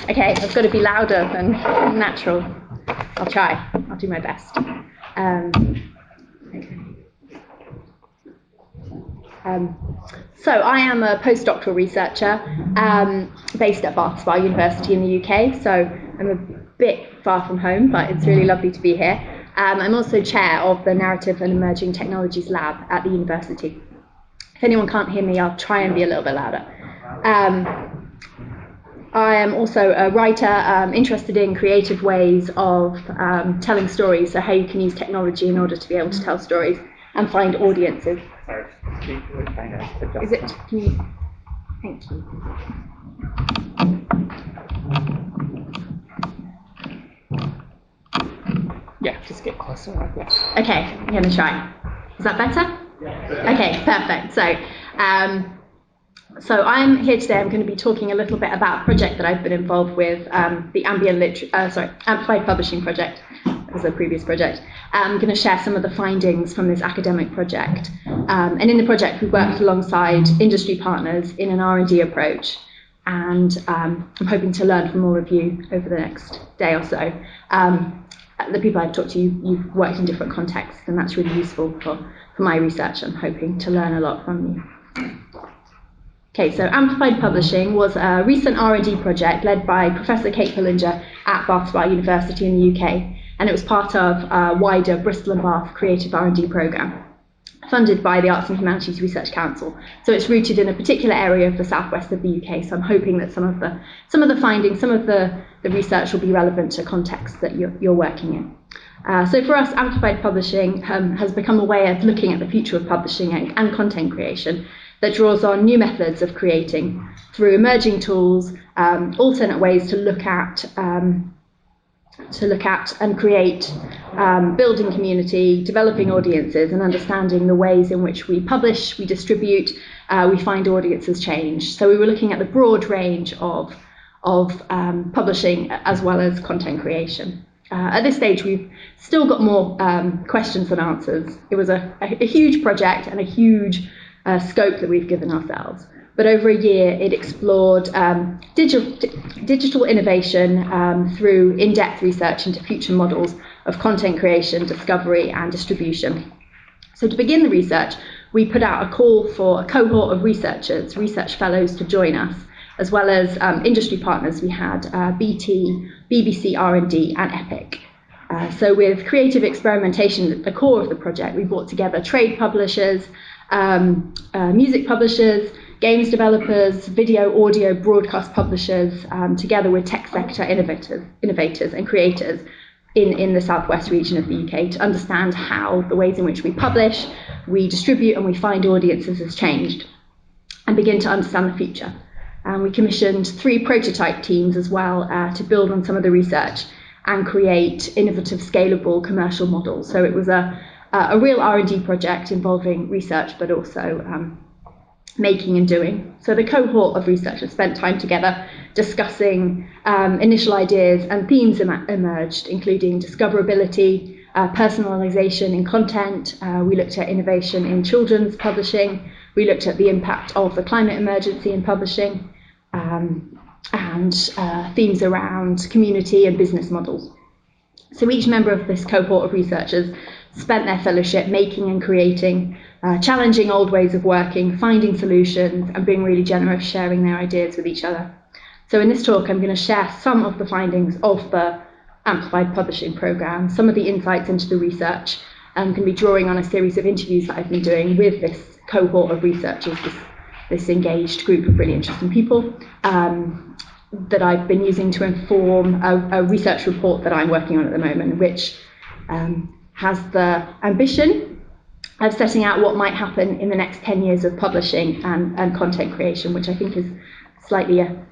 Okay, I've got to be louder than natural. I'll try. I'll do my best. Okay. So I am a postdoctoral researcher based at Bath Spa University in the UK. So I'm a bit far from home, but it's really lovely to be here. I'm also chair of the Narrative and Emerging Technologies Lab at the university. If anyone can't hear me, I'll try and be a little bit louder. I am also a writer, interested in creative ways of telling stories, so how you can use technology in order to be able to tell stories and find audiences. Sorry, we're trying to adjust. Is it? Can you? Thank you. Yeah, just get closer. Yeah. Okay, I'm going to try. Is that better? Yeah. Okay, perfect. So I'm here today. I'm going to be talking a little bit about a project that I've been involved with, the Amplified Publishing Project. That was a previous project. I'm going to share some of the findings from this academic project. And in the project, we worked alongside industry partners in an R&D approach. And I'm hoping to learn from all of you over the next day or so. The people I've talked to, you've worked in different contexts, and that's really useful for my research. I'm hoping to learn a lot from you. Okay, so Amplified Publishing was a recent R&D project led by Professor Kate Pillinger at Bath Spa University in the UK, and it was part of a wider Bristol and Bath creative R&D programme, funded by the Arts and Humanities Research Council. So it's rooted in a particular area of the southwest of the UK, so I'm hoping that some of the findings, some of the research will be relevant to contexts that you're working in. So for us, Amplified Publishing has become a way of looking at the future of publishing and content creation that draws on new methods of creating through emerging tools, alternate ways to look at and create, building community, developing audiences, and understanding the ways in which we publish, we distribute, we find audiences change. So we were looking at the broad range of publishing as well as content creation. At this stage, we've still got more questions than answers. It was a huge project and a huge scope that we've given ourselves. But over a year, it explored digital innovation through in-depth research into future models of content creation, discovery, and distribution. So to begin the research, we put out a call for a cohort of researchers, research fellows, to join us, as well as industry partners. We had BT, BBC R&D, and Epic. So with creative experimentation at the core of the project, we brought together trade publishers, music publishers, games developers, video, audio, broadcast publishers, together with tech sector innovators and creators in the southwest region of the UK to understand how the ways in which we publish, we distribute, and we find audiences has changed, and begin to understand the future. We commissioned 3 prototype teams as well to build on some of the research and create innovative, scalable commercial models. So it was a real R&D project involving research, but also making and doing. So the cohort of researchers spent time together discussing initial ideas, and themes emerged, including discoverability, personalization in content. We looked at innovation in children's publishing. We looked at the impact of the climate emergency in publishing, and themes around community and business models. So each member of this cohort of researchers spent their fellowship making and creating, challenging old ways of working, finding solutions, and being really generous, sharing their ideas with each other. So in this talk, I'm going to share some of the findings of the Amplified Publishing Programme, some of the insights into the research. I'm going to be drawing on a series of interviews that I've been doing with this cohort of researchers, this engaged group of really interesting people, that I've been using to inform a research report that I'm working on at the moment, which has the ambition of setting out what might happen in the next 10 years of publishing and content creation, which I think is slightly an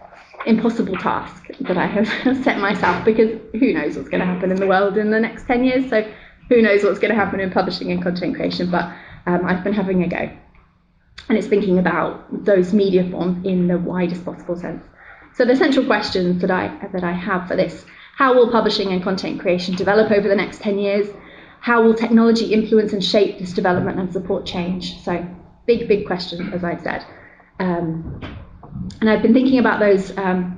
impossible task that I have set myself, because who knows what's going to happen in the world in the next 10 years, so who knows what's going to happen in publishing and content creation, but I've been having a go. And it's thinking about those media forms in the widest possible sense. So the central questions that I have for this: how will publishing and content creation develop over the next 10 years? How will technology influence and shape this development and support change? So big questions, as I said. And I've been thinking about those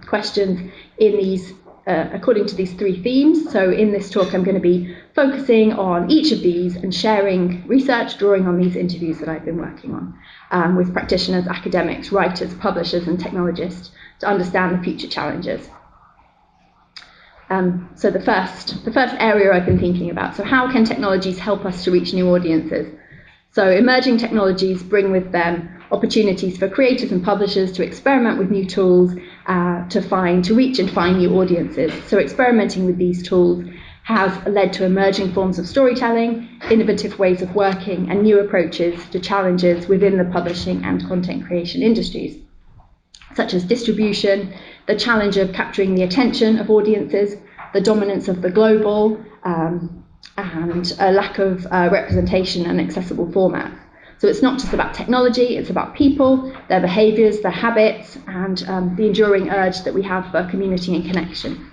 questions in these, according to these 3 themes. So in this talk, I'm going to be focusing on each of these and sharing research, drawing on these interviews that I've been working on with practitioners, academics, writers, publishers, and technologists to understand the future challenges. So the first area I've been thinking about, so how can technologies help us to reach new audiences? So emerging technologies bring with them opportunities for creators and publishers to experiment with new tools to reach and find new audiences. So experimenting with these tools has led to emerging forms of storytelling, innovative ways of working, and new approaches to challenges within the publishing and content creation industries, such as distribution, the challenge of capturing the attention of audiences, the dominance of the global, and a lack of representation and accessible formats. So it's not just about technology, it's about people, their behaviours, their habits, and the enduring urge that we have for community and connection.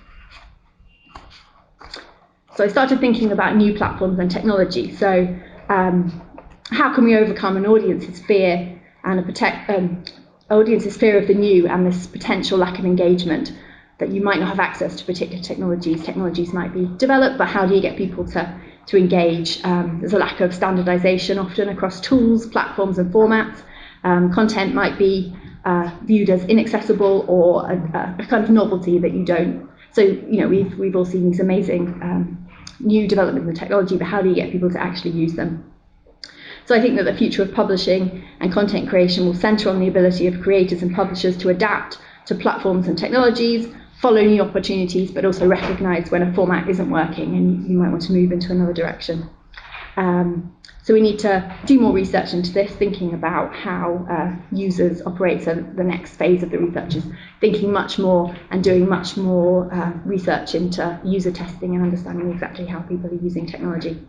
So I started thinking about new platforms and technology. So how can we overcome an audience's fear and audience's fear of the new and this potential lack of engagement, that you might not have access to particular technologies. Technologies might be developed, but how do you get people to engage? There's a lack of standardization often across tools, platforms, and formats. Content might be viewed as inaccessible or a kind of novelty that you don't. So, you know, we've all seen these amazing new developments in technology, but how do you get people to actually use them? So I think that the future of publishing and content creation will centre on the ability of creators and publishers to adapt to platforms and technologies, follow new opportunities, but also recognise when a format isn't working and you might want to move into another direction. So we need to do more research into this, thinking about how users operate. So the next phase of the research is thinking much more and doing much more research into user testing and understanding exactly how people are using technology.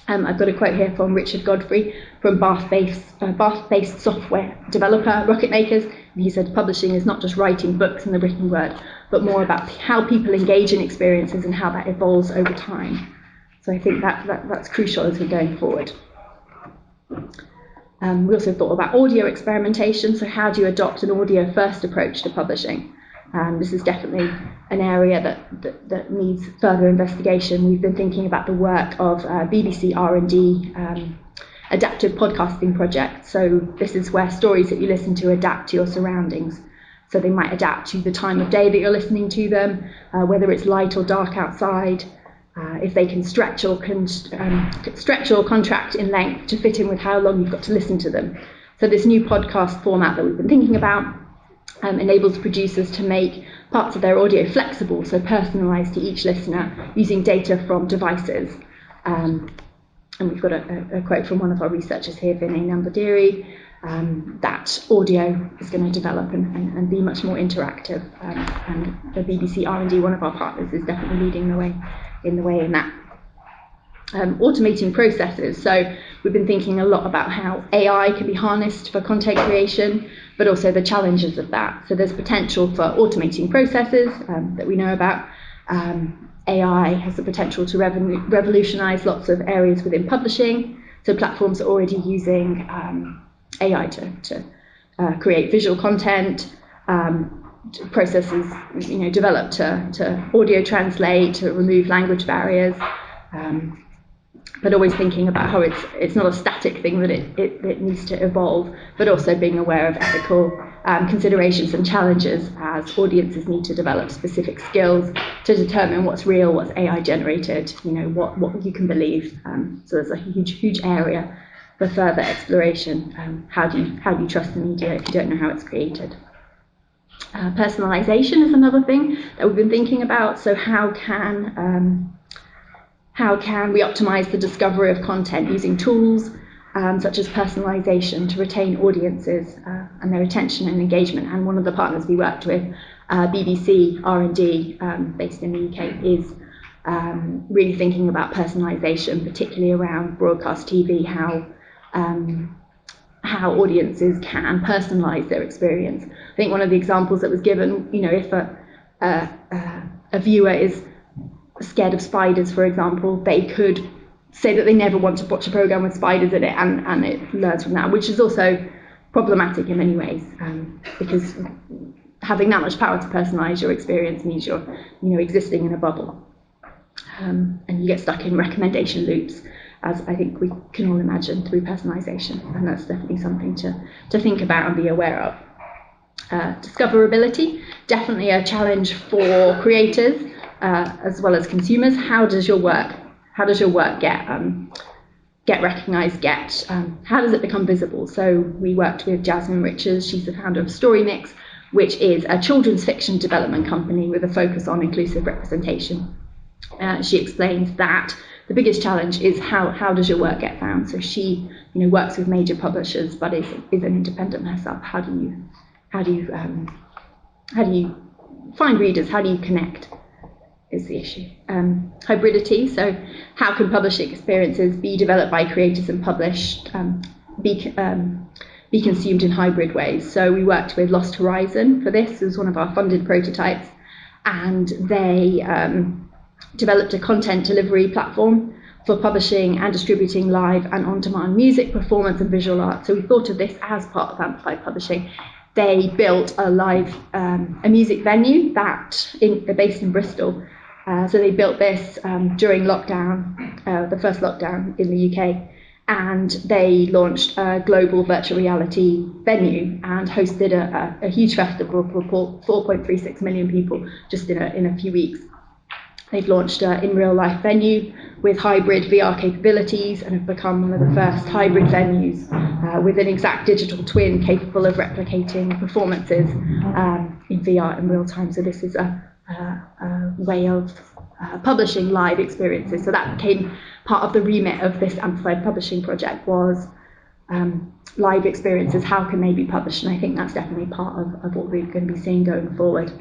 I've got a quote here from Richard Godfrey from Bath-based software developer Rocket Makers. And he said, publishing is not just writing books in the written word, but more about how people engage in experiences and how that evolves over time. So I think that's crucial as we're going forward. We also thought about audio experimentation. So how do you adopt an audio-first approach to publishing? This is definitely an area that needs further investigation. We've been thinking about the work of BBC R&D adaptive podcasting project. So this is where stories that you listen to adapt to your surroundings. So they might adapt to the time of day that you're listening to them, whether it's light or dark outside, if they can stretch or contract in length to fit in with how long you've got to listen to them. So this new podcast format that we've been thinking about enables producers to make parts of their audio flexible, so personalised to each listener using data from devices. And we've got a quote from one of our researchers here, Vinay Nambudiri, that audio is going to develop and be much more interactive. And the BBC R&D, one of our partners, is definitely leading the way in that. Automating processes. So we've been thinking a lot about how AI can be harnessed for content creation, but also the challenges of that. So there's potential for automating processes that we know about. AI has the potential to revolutionise lots of areas within publishing. So platforms are already using AI to create visual content, processes developed to audio translate, to remove language barriers, but always thinking about how it's not a static thing, that it needs to evolve, but also being aware of ethical considerations and challenges as audiences need to develop specific skills to determine what's real, what's AI generated, what you can believe. So there's a huge area for further exploration. How do you trust the media if you don't know how it's created? Personalization is another thing that we've been thinking about. So how can we optimize the discovery of content using tools such as personalization to retain audiences and their attention and engagement? And one of the partners we worked with, BBC R&D, based in the UK, is really thinking about personalization, particularly around broadcast TV, how audiences can personalize their experience. I think one of the examples that was given, if a viewer is scared of spiders, for example, they could say that they never want to watch a program with spiders in it, and it learns from that, which is also problematic in many ways, because having that much power to personalise your experience means you're existing in a bubble, and you get stuck in recommendation loops, as I think we can all imagine, through personalisation, and that's definitely something to think about and be aware of. Discoverability, definitely a challenge for creators as well as consumers. How does your work get recognised? How does it become visible? So we worked with Jasmine Richards. She's the founder of StoryMix, which is a children's fiction development company with a focus on inclusive representation. She explains that the biggest challenge is how does your work get found? So she works with major publishers, but is an independent herself. How do you find readers? How do you connect? Is the issue. Hybridity, so how can publishing experiences be developed by creators and published, be consumed in hybrid ways? So we worked with Lost Horizon for this. It was one of our funded prototypes, and they developed a content delivery platform for publishing and distributing live and on-demand music, performance and visual art. So we thought of this as part of Amplified Publishing. They built a music venue they're based in Bristol. So they built this during lockdown, the first lockdown in the UK, and they launched a global virtual reality venue and hosted a huge festival for 4.36 million people just in a few weeks. They've launched in real life venue with hybrid VR capabilities and have become one of the first hybrid venues with an exact digital twin capable of replicating performances in VR in real time. So this is a way of publishing live experiences. So that became part of the remit of this Amplified Publishing project, was live experiences. How can they be published? And I think that's definitely part of what we're going to be seeing going forward.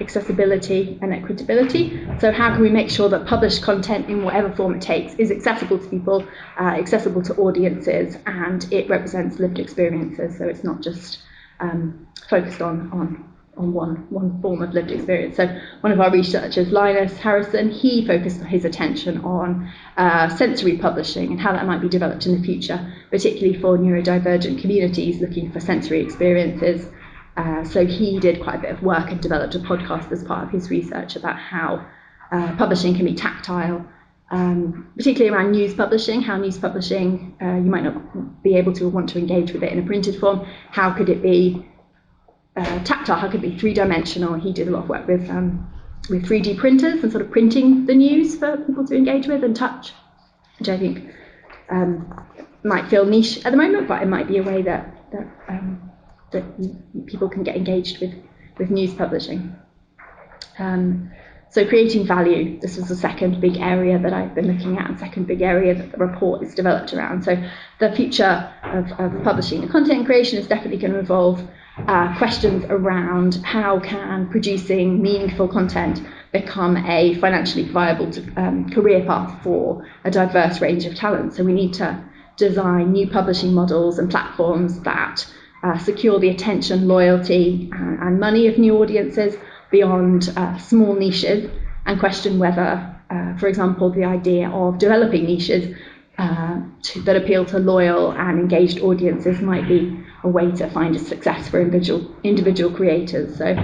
Accessibility and equitability. So how can we make sure that published content, in whatever form it takes, is accessible to people, accessible to audiences, and it represents lived experiences, so it's not just focused on one form of lived experience. So one of our researchers, Linus Harrison, he focused his attention on sensory publishing and how that might be developed in the future, particularly for neurodivergent communities looking for sensory experiences. So he did quite a bit of work and developed a podcast as part of his research about how publishing can be tactile, particularly around news publishing, how news publishing, you might not be able to want to engage with it in a printed form. How could it be tactile? How could it be three-dimensional? He did a lot of work with 3D printers and sort of printing the news for people to engage with and touch, which I think might feel niche at the moment, but it might be a way that people can get engaged with news publishing. So creating value, this is the second big area that I've been looking at, and second big area that the report is developed around. So the future of publishing and content creation is definitely going to involve questions around how can producing meaningful content become a financially viable career path for a diverse range of talent. So we need to design new publishing models and platforms that secure the attention, loyalty and money of new audiences beyond small niches, and question whether, for example, the idea of developing niches that appeal to loyal and engaged audiences might be a way to find a success for individual creators. So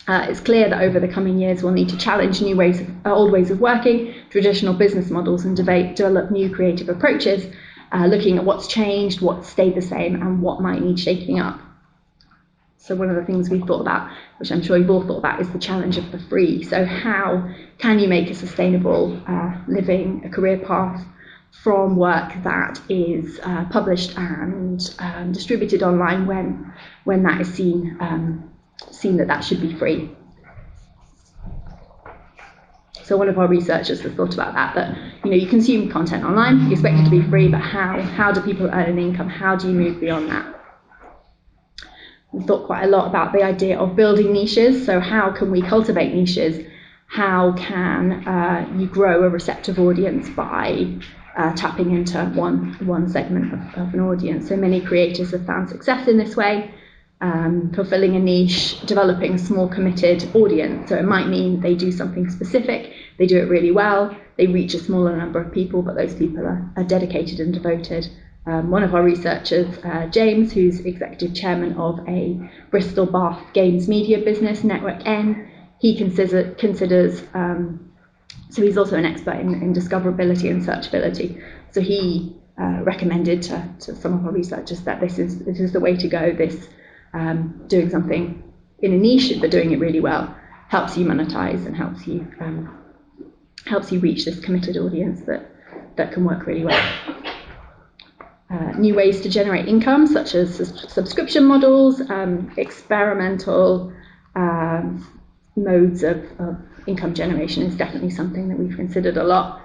it's clear that over the coming years we'll need to challenge old ways of working, traditional business models, and develop new creative approaches, looking at what's changed, what's stayed the same, and what might need shaking up. So one of the things we've thought about, which I'm sure you've all thought about, is the challenge of the free. So how can you make a sustainable living, a career path from work that is published and distributed online when that is seen that should be free? So one of our researchers has thought about that you consume content online, you expect it to be free, but how do people earn an income? How do you move beyond that? We've thought quite a lot about the idea of building niches. So how can we cultivate niches? How can you grow a receptive audience by tapping into one segment of an audience? So many creators have found success in this way, fulfilling a niche, developing a small committed audience. So it might mean they do something specific, they do it really well, they reach a smaller number of people, but those people are dedicated and devoted One of our researchers, James, who's executive chairman of a Bristol Bath games media business, Network N, he considers so he's also an expert in discoverability and searchability. So he recommended to some of our researchers that this is the way to go. This doing something in a niche but doing it really well helps you monetize and helps you reach this committed audience that can work really well. New ways to generate income, such as subscription models, experimental modes of income generation is definitely something that we've considered a lot.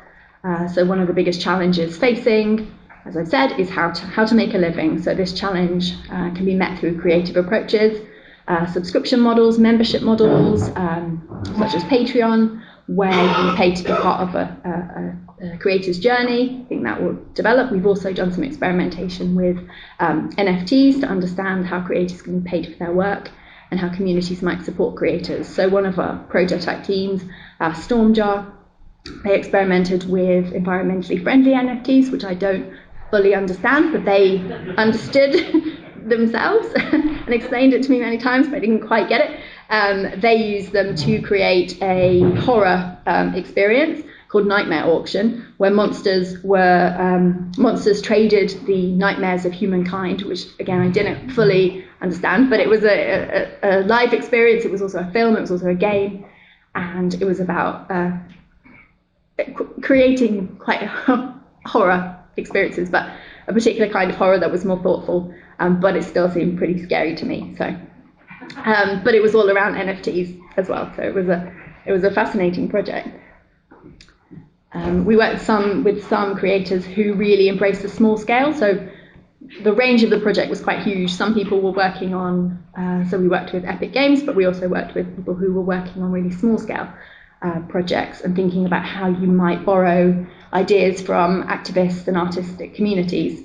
So one of the biggest challenges facing, as I've said, is how to make a living. So this challenge can be met through creative approaches, subscription models, membership models, such as Patreon, where you pay to be part of a creator's journey. I think that will develop. We've also done some experimentation with NFTs to understand how creators can be paid for their work and how communities might support creators. So one of our prototype teams, Stormjar, they experimented with environmentally friendly NFTs, which I don't fully understand, but they understood themselves and explained it to me many times, but I didn't quite get it. They used them to create a horror experience called Nightmare Auction, where monsters traded the nightmares of humankind, which again I didn't fully understand, but it was a live experience. It was also a film, it was also a game, and it was about creating quite horror experiences, but a particular kind of horror that was more thoughtful, but it still seemed pretty scary to me. So, but it was all around NFTs as well, so it was a fascinating project. We worked with some creators who really embraced the small scale. So the range of the project was quite huge. Some people were working on, so we worked with Epic Games, but we also worked with people who were working on really small scale projects and thinking about how you might borrow ideas from activists and artistic communities.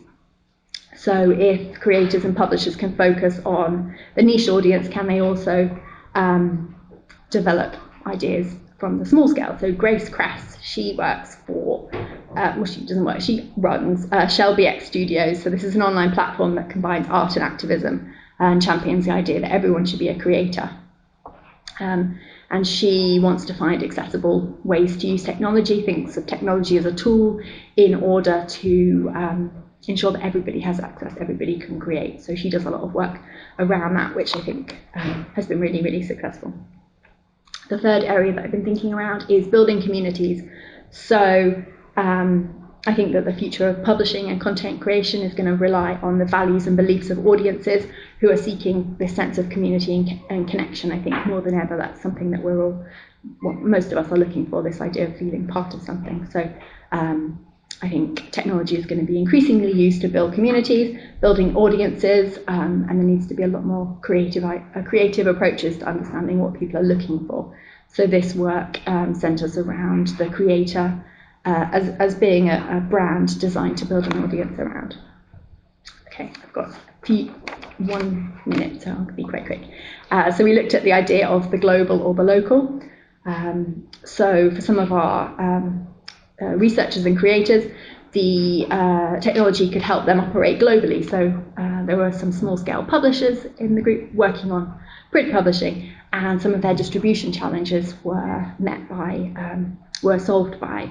So if creators and publishers can focus on the niche audience, can they also develop ideas from the small scale? So Grace Cress, she works for, she runs Shelby X Studios. So this is an online platform that combines art and activism and champions the idea that everyone should be a creator. And she wants to find accessible ways to use technology, thinks of technology as a tool in order to ensure that everybody has access, everybody can create. So she does a lot of work around that, which I think has been really, really successful. The third area that I've been thinking around is building communities. So I think that the future of publishing and content creation is going to rely on the values and beliefs of audiences who are seeking this sense of community and connection. I think more than ever, that's something that we're all, well, most of us are looking for, this idea of feeling part of something. So I think technology is going to be increasingly used to build communities, building audiences, and there needs to be a lot more creative approaches to understanding what people are looking for. So this work centers around the creator as being a brand designed to build an audience around. Okay, I've got 1 minute, so I'll be quite quick. So we looked at the idea of the global or the local. So for some of our researchers and creators, the technology could help them operate globally. So there were some small-scale publishers in the group working on print publishing, and some of their distribution challenges were solved by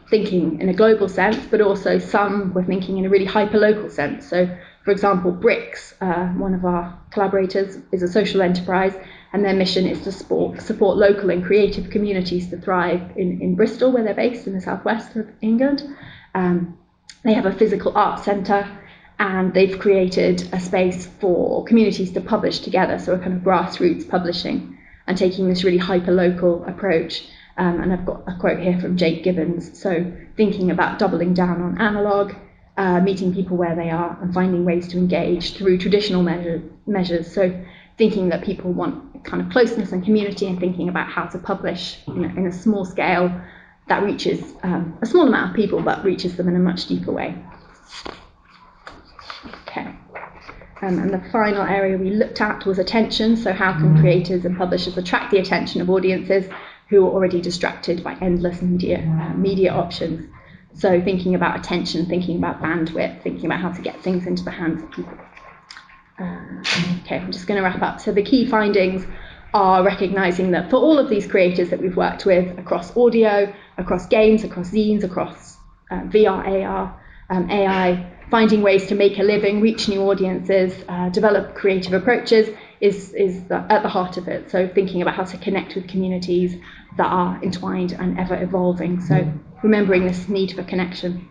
thinking in a global sense, but also some were thinking in a really hyper-local sense. So, for example, Bricks, one of our collaborators, is a social enterprise, and their mission is to support local and creative communities to thrive in Bristol, where they're based in the southwest of England. They have a physical art centre, and they've created a space for communities to publish together, so a kind of grassroots publishing, and taking this really hyper-local approach. And I've got a quote here from Jake Gibbons. So thinking about doubling down on analogue, meeting people where they are, and finding ways to engage through traditional measures. So thinking that people want kind of closeness and community, and thinking about how to publish in a small scale that reaches a small amount of people, but reaches them in a much deeper way. Okay. And the final area we looked at was attention. So how can creators and publishers attract the attention of audiences who are already distracted by endless media options? So thinking about attention, thinking about bandwidth, thinking about how to get things into the hands of people. Okay, I'm just going to wrap up. So the key findings are recognising that for all of these creators that we've worked with across audio, across games, across zines, across VR, AR, AI, finding ways to make a living, reach new audiences, develop creative approaches is at the heart of it. So thinking about how to connect with communities that are entwined and ever evolving. So remembering this need for connection.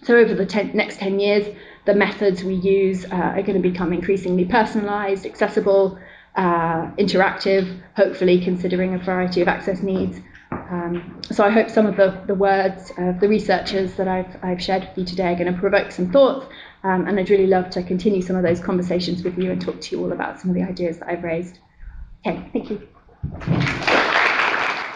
So over the next 10 years, the methods we use are going to become increasingly personalised, accessible, interactive, hopefully considering a variety of access needs. So I hope some of the words of the researchers that I've shared with you today are going to provoke some thoughts, and I'd really love to continue some of those conversations with you and talk to you all about some of the ideas that I've raised. Okay, thank you.